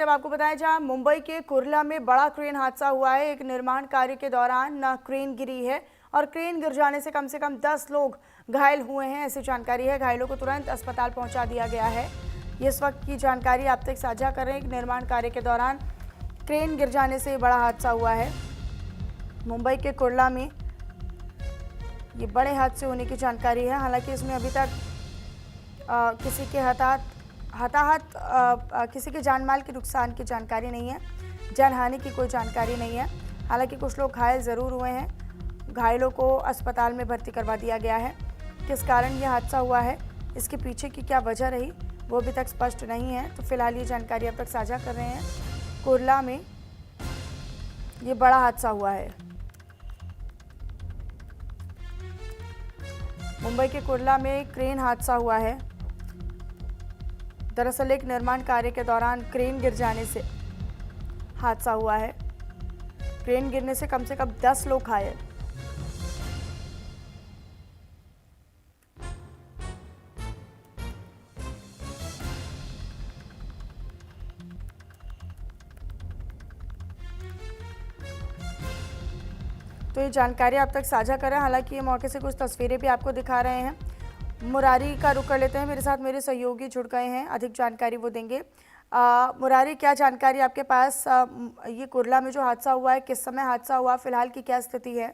अब आपको बताया जहां मुंबई के कुर्ला में बड़ा क्रेन हादसा हुआ है। एक निर्माण कार्य के दौरान क्रेन गिरी है और क्रेन गिर जाने से कम 10 लोग घायल हुए हैं, ऐसी जानकारी है। घायलों को तुरंत अस्पताल पहुंचा दिया गया है। ये इस वक्त की जानकारी आप तक साझा कर रहे हैं। एक निर्माण कार्य के दौरान क्रेन गिर जाने से बड़ा हादसा हुआ है मुंबई के कुर्ला में। ये बड़े हादसे होने की जानकारी है। हालांकि इसमें अभी तक किसी के हताहत किसी के जान माल के नुकसान की जानकारी नहीं है, जानहानि की कोई जानकारी नहीं है। हालांकि कुछ लोग घायल ज़रूर हुए हैं। घायलों को अस्पताल में भर्ती करवा दिया गया है। किस कारण यह हादसा हुआ है, इसके पीछे की क्या वजह रही, वो अभी तक स्पष्ट नहीं है। तो फिलहाल ये जानकारी अब तक साझा कर रहे हैं। कुर्ला में ये बड़ा हादसा हुआ है। मुंबई के कुर्ला में क्रेन हादसा हुआ है। दरअसल एक निर्माण कार्य के दौरान क्रेन गिर जाने से हादसा हुआ है। क्रेन गिरने से कम 10 लोग घायल। तो ये जानकारी आप तक साझा करें। हालांकि ये मौके से कुछ तस्वीरें भी आपको दिखा रहे हैं। मुरारी का रुख कर लेते हैं। मेरे साथ मेरे सहयोगी जुड़ गए हैं, अधिक जानकारी वो देंगे। मुरारी, क्या जानकारी आपके पास? ये कुर्ला में जो हादसा हुआ है, किस समय हादसा हुआ, फिलहाल की क्या स्थिति है?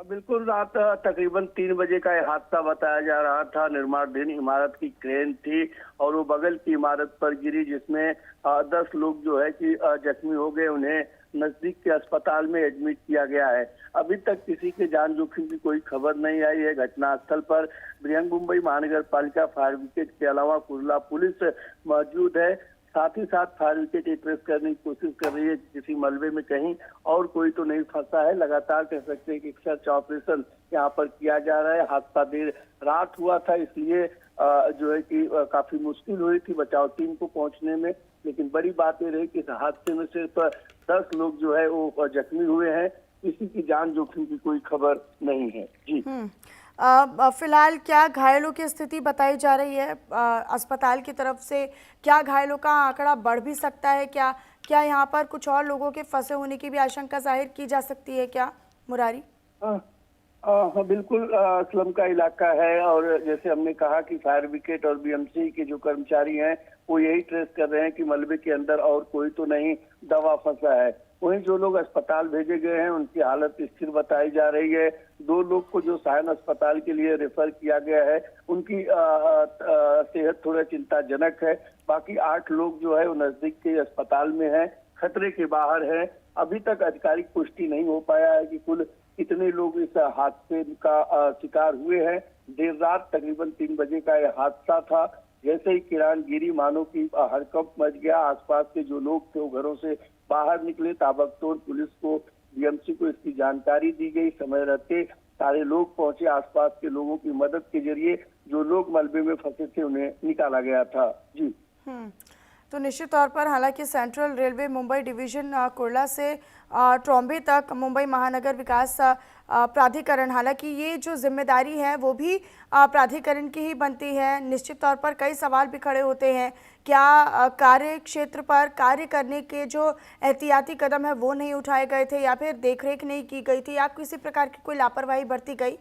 बिल्कुल, रात तकरीबन 3 बजे का यह हादसा बताया जा रहा था। निर्माणाधीन इमारत की क्रेन थी और वो बगल की इमारत पर गिरी, जिसमें 10 लोग जो है कि जख्मी हो गए। उन्हें नजदीक के अस्पताल में एडमिट किया गया है। अभी तक किसी के जान जोखिम की कोई खबर नहीं आई है। घटनास्थल पर बृहन मुंबई महानगर पालिका फायर ब्रिगेड के अलावा कुर्ला पुलिस मौजूद है। साथ ही साथ फायर ब्रिगेड ट्रेस करने की कोशिश कर रही है कि किसी मलबे में कहीं और कोई तो नहीं फंसा है। लगातार कह सकते हैं कि एक सर्च ऑपरेशन यहाँ पर किया जा रहा है। हादसा देर रात हुआ था, इसलिए जो है कि काफी मुश्किल हुई थी बचाव टीम को पहुंचने में। लेकिन बड़ी बात ये रही कि इस हादसे में सिर्फ 10 लोग जो है वो जख्मी हुए हैं। किसी की जान जोखिम की कोई खबर नहीं है। जी, फिलहाल क्या घायलों की स्थिति बताई जा रही है अस्पताल की तरफ से? क्या घायलों का आंकड़ा बढ़ भी सकता है? क्या क्या यहाँ पर कुछ और लोगों के फंसे होने की भी आशंका जाहिर की जा सकती है क्या, मुरारी? हाँ, बिल्कुल। स्लम का इलाका है और जैसे हमने कहा कि फायर ब्रिगेड और बीएमसी के जो कर्मचारी हैं वो यही ट्रेस कर रहे हैं कि मलबे के अंदर और कोई तो नहीं दवा फंसा है। वहीं जो लोग अस्पताल भेजे गए हैं उनकी हालत स्थिर बताई जा रही है। 2 लोग को जो सायन अस्पताल के लिए रेफर किया गया है, उनकी सेहत थोड़ा चिंताजनक है। बाकी 8 लोग जो है वो नजदीक के अस्पताल में है, खतरे के बाहर है। अभी तक आधिकारिक पुष्टि नहीं हो पाया है कि कुल कितने लोग इस हादसे का शिकार हुए हैं। देर रात तकरीबन 3 बजे का यह हादसा था। जैसे ही किरान गिरी, मानो की हड़कंप मच गया। आसपास के जो लोग थे वो घरों से बाहर निकले। ताबड़तोड़ पुलिस को, बीएमसी को इसकी जानकारी दी गई। समय रहते सारे लोग पहुंचे। आसपास के लोगों की मदद के जरिए जो लोग मलबे में फंसे थे उन्हें निकाला गया था। जी, तो निश्चित तौर पर हालांकि central railway Mumbai division Kurla से ट्रॉम्बे तक मुंबई महानगर विकास प्राधिकरण, हालांकि ये जो जिम्मेदारी है वो भी प्राधिकरण की ही बनती है। निश्चित तौर पर कई सवाल भी खड़े होते हैं। क्या कार्य क्षेत्र पर कार्य करने के जो एहतियाती कदम है वो नहीं उठाए गए थे, या फिर देखरेख नहीं की गई थी, या किसी प्रकार की कोई लापरवाही बरती गई?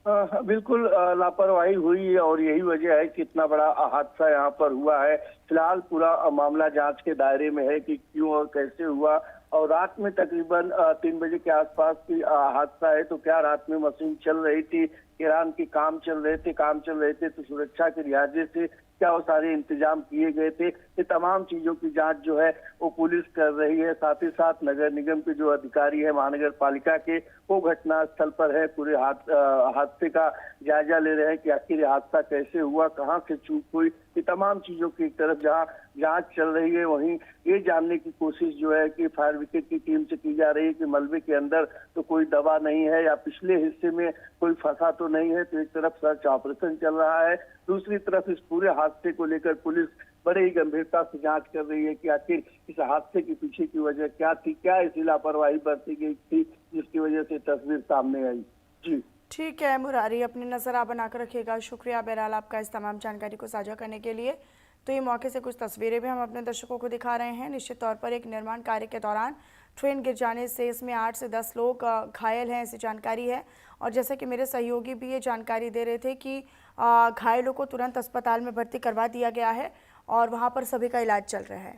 बिल्कुल, लापरवाही हुई और यही वजह है कि इतना बड़ा हादसा यहाँ पर हुआ है। फिलहाल पूरा मामला जांच के दायरे में है कि क्यों और कैसे हुआ। और रात में तकरीबन 3 बजे के आसपास की हादसा है। तो क्या रात में मशीन चल रही थी, किरान के काम चल रहे थे तो सुरक्षा के लिहाजे से क्या वो सारे इंतजाम किए गए थे? ये तमाम चीजों की जांच जो है वो पुलिस कर रही है। साथ ही साथ नगर निगम के जो अधिकारी है महानगर पालिका के, वो घटना स्थल पर है। पूरे हादसे का जायजा ले रहे हैं कि आखिर ये हादसा कैसे हुआ, कहाँ से चूक हुई। ये तमाम चीजों की एक तरफ जहाँ जांच चल रही है, वहीं ये जानने की कोशिश जो है कि फायर ब्रिगेड की टीम से की जा रही है कि मलबे के अंदर तो कोई दवा नहीं है या पिछले हिस्से में कोई फंसा तो नहीं है। तो एक तरफ सर्च ऑपरेशन चल रहा है, दूसरी तरफ इस पूरे हादसे को लेकर पुलिस बड़े ही गंभीरता से जांच कर रही है कि आखिर इस हादसे के पीछे की वजह क्या थी, क्या ऐसी लापरवाही बरती गई थी जिसकी वजह से तस्वीर सामने आई। जी, ठीक है मुरारी, अपनी नज़र आप बनाकर रखिएगा। शुक्रिया बहरहाल आपका इस तमाम जानकारी को साझा करने के लिए। तो ये मौके से कुछ तस्वीरें भी हम अपने दर्शकों को दिखा रहे हैं। निश्चित तौर पर एक निर्माण कार्य के दौरान ट्रेन गिर जाने से इसमें 8 से 10 लोग घायल हैं, ऐसी जानकारी है। और जैसा कि मेरे सहयोगी भी ये जानकारी दे रहे थे कि घायलों को तुरंत अस्पताल में भर्ती करवा दिया गया है और वहाँ पर सभी का इलाज चल रहा है।